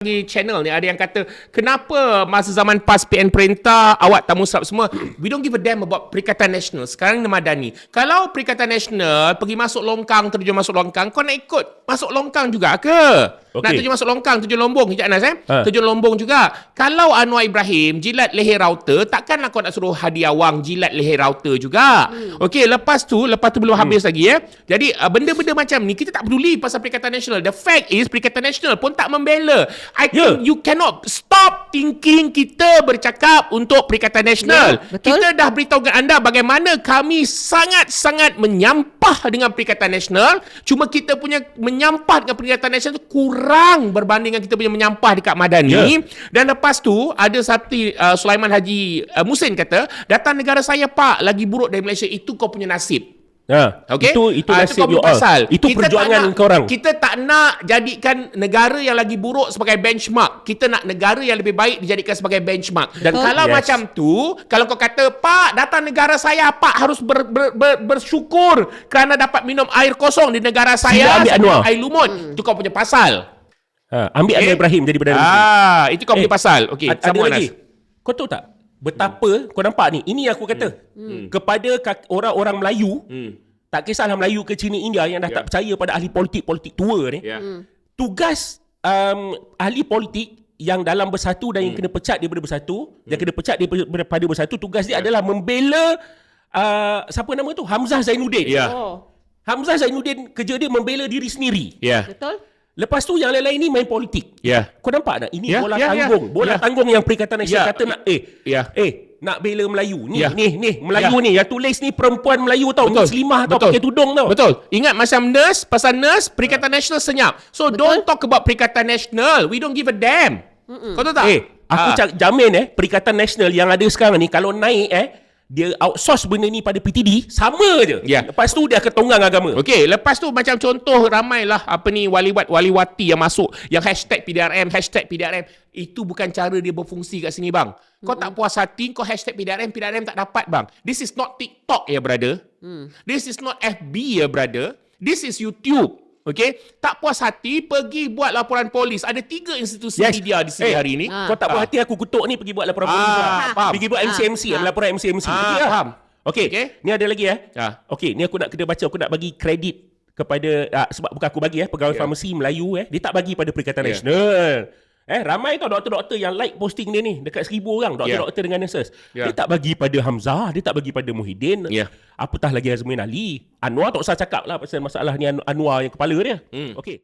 Di channel ni ada yang kata, kenapa masa zaman PAS PN Perintah awak tak musrap semua? We don't give a damn about Perikatan Nasional. Sekarang ni Madani. Kalau Perikatan Nasional pergi masuk longkang, terjun masuk longkang, kau nak ikut masuk longkang juga ke? Okay. Nak terjun masuk longkang, terjun lombong, sekejap Anas terjun lombong juga. Kalau Anwar Ibrahim jilat leher router, takkanlah kau nak suruh Hadi Awang jilat leher router juga. Okey, lepas tu belum habis lagi Jadi benda-benda macam ni kita tak peduli pasal Perikatan Nasional. The fact is Perikatan Nasional pun tak membela. I think you cannot stop thinking kita bercakap untuk Perikatan Nasional. Kita dah beritahu kepada anda bagaimana kami sangat-sangat menyampah dengan Perikatan Nasional. Cuma kita punya menyampah dengan Perikatan Nasional tu kurang berbanding dengan kita punya menyampah dekat Madani. Dan lepas tu ada seperti Sulaiman Haji Musin kata, datang negara saya pak lagi buruk dari Malaysia, itu kau punya nasib. Okay? Itu nasib you all. Itu kita perjuangan korang. Kita tak nak jadikan negara yang lagi buruk sebagai benchmark. Kita nak negara yang lebih baik dijadikan sebagai benchmark. Dan kalau macam tu, kalau kau kata, Pak, datang negara saya, Pak harus bersyukur kerana dapat minum air kosong di negara saya, air lumut. Itu kau punya pasal. Ambil Anwar Ibrahim jadi Perdana Menteri. Itu kau punya pasal. Okey, ada lagi. Kau tahu tak? Betapa kau nampak ni, ini aku kata kepada orang-orang Melayu, tak kisahlah Melayu ke Cina India yang dah tak percaya pada ahli politik tua ni, tugas ahli politik yang dalam bersatu dan yang kena pecat daripada bersatu, yang kena pecat daripada bersatu, tugas dia adalah membela siapa nama tu? Hamzah Zainuddin. Hamzah Zainuddin kerja dia membela diri sendiri. Betul? Lepas tu yang lain-lain ni main politik. Kau nampak tak? Ini bola tanggung. Bola tanggung yang Perikatan Nasional kata nak nak bela Melayu. Ni Melayu ni yang tulis ni perempuan Melayu tau. Muslimah tau, pakai tudung tau. Betul. Ingat macam nurse, pasal nurse Perikatan Nasional senyap. So don't talk about Perikatan Nasional. We don't give a damn. Kau tahu tak? Aku jamin Perikatan Nasional yang ada sekarang ni kalau naik dia outsource benda ni pada PTD, sama je. Lepas tu dia akan tonggang agama. Okey, lepas tu macam contoh ramailah waliwati yang masuk yang #PDRM. Itu bukan cara dia berfungsi kat sini bang. Kau tak puas hati, kau #PDRM tak dapat bang. This is not TikTok ya brother. This is not FB ya brother. This is YouTube. Okey, tak puas hati pergi buat laporan polis. Ada 3 institusi media di sini hari ni. Kau tak puas hati aku kutuk ni pergi buat laporan polis. Pergi buat MCMC, laporan MCMC. Faham. Okey, ni ada lagi Okey, ni aku nak kena baca, aku nak bagi kredit kepada sebab bukan aku bagi pegawai farmasi Melayu dia tak bagi pada Perikatan Nasional. Ramai tau doktor-doktor yang like posting dia ni, dekat 1000 orang doktor-doktor dengan nurses. Dia tak bagi pada Hamzah, dia tak bagi pada Muhyiddin. Apatah lagi Azmin Ali. Anwar tak usah cakap lah pasal masalah ni Anwar yang kepala dia. Okey.